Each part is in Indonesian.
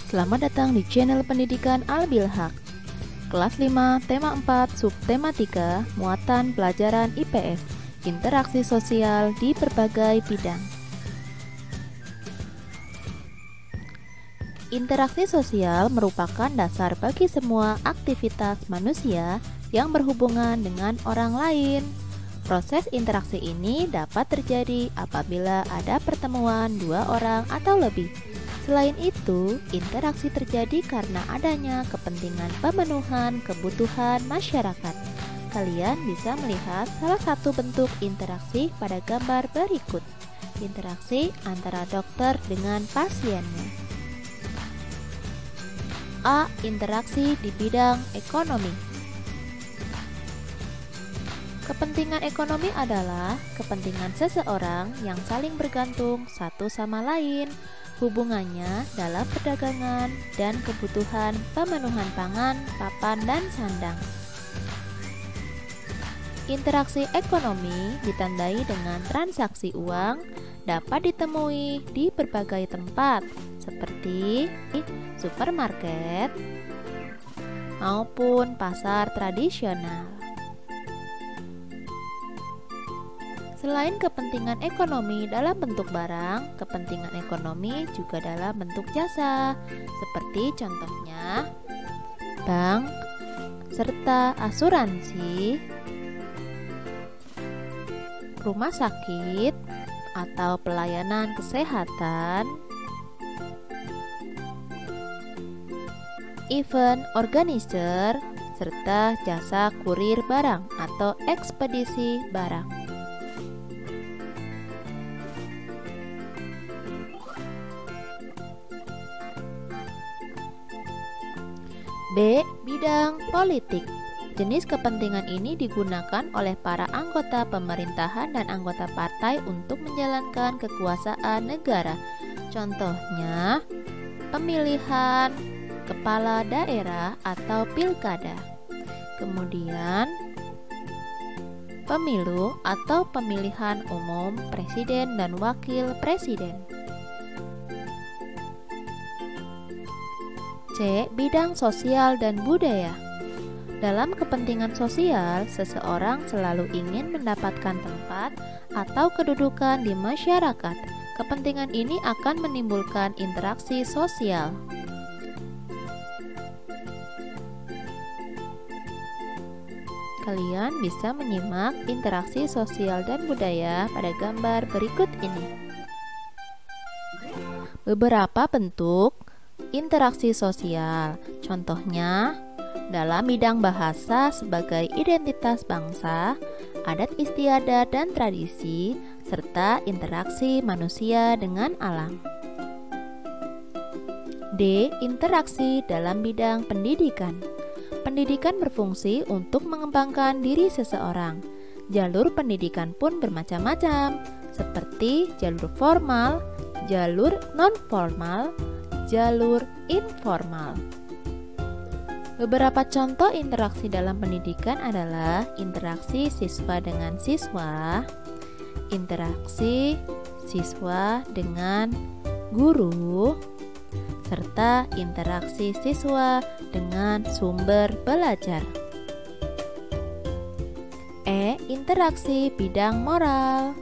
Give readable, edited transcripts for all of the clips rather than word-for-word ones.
Selamat datang di channel pendidikan Al-Bilhaq. Kelas 5, tema 4, subtema 3, muatan pelajaran IPS, interaksi sosial di berbagai bidang. Interaksi sosial merupakan dasar bagi semua aktivitas manusia yang berhubungan dengan orang lain. Proses interaksi ini dapat terjadi apabila ada pertemuan dua orang atau lebih. Selain itu, interaksi terjadi karena adanya kepentingan pemenuhan kebutuhan masyarakat. Kalian bisa melihat salah satu bentuk interaksi pada gambar berikut. Interaksi antara dokter dengan pasiennya. A. Interaksi di bidang ekonomi. Kepentingan ekonomi adalah kepentingan seseorang yang saling bergantung satu sama lain. Hubungannya dalam perdagangan dan kebutuhan pemenuhan pangan, papan, dan sandang. Interaksi ekonomi ditandai dengan transaksi uang, dapat ditemui di berbagai tempat seperti supermarket maupun pasar tradisional. Selain kepentingan ekonomi dalam bentuk barang, kepentingan ekonomi juga dalam bentuk jasa, seperti contohnya bank serta asuransi, rumah sakit atau pelayanan kesehatan, event organizer, serta jasa kurir barang atau ekspedisi barang. B. Bidang politik. Jenis kepentingan ini digunakan oleh para anggota pemerintahan dan anggota partai untuk menjalankan kekuasaan negara. Contohnya, pemilihan kepala daerah atau pilkada. Kemudian, pemilu atau pemilihan umum presiden dan wakil presiden. C. Bidang sosial dan budaya. Dalam kepentingan sosial, seseorang selalu ingin mendapatkan tempat atau kedudukan di masyarakat. Kepentingan ini akan menimbulkan interaksi sosial. Kalian bisa menyimak interaksi sosial dan budaya pada gambar berikut ini. Beberapa bentuk interaksi sosial, contohnya dalam bidang bahasa sebagai identitas bangsa, adat istiadat dan tradisi, serta interaksi manusia dengan alam. D. Interaksi dalam bidang pendidikan. Pendidikan berfungsi untuk mengembangkan diri seseorang. Jalur pendidikan pun bermacam-macam, seperti jalur formal, jalur non-formal, jalur informal. Beberapa contoh interaksi dalam pendidikan adalah interaksi siswa dengan siswa, interaksi siswa dengan guru, serta interaksi siswa dengan sumber belajar. E. Interaksi bidang moral.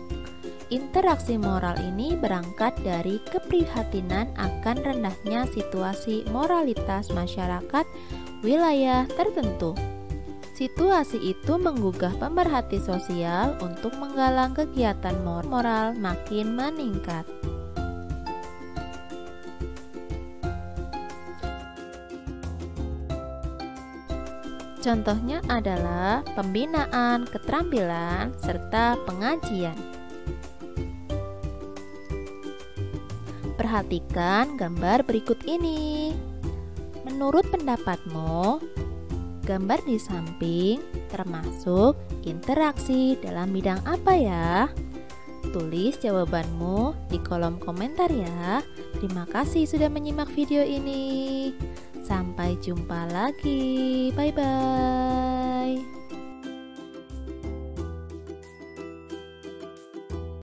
Interaksi moral ini berangkat dari keprihatinan akan rendahnya situasi moralitas masyarakat wilayah tertentu. Situasi itu menggugah pemerhati sosial untuk menggalang kegiatan moral makin meningkat. Contohnya adalah pembinaan keterampilan serta pengajian. Perhatikan gambar berikut ini. Menurut pendapatmu, gambar di samping termasuk interaksi dalam bidang apa ya? Tulis jawabanmu di kolom komentar ya. Terima kasih sudah menyimak video ini. Sampai jumpa lagi. Bye-bye.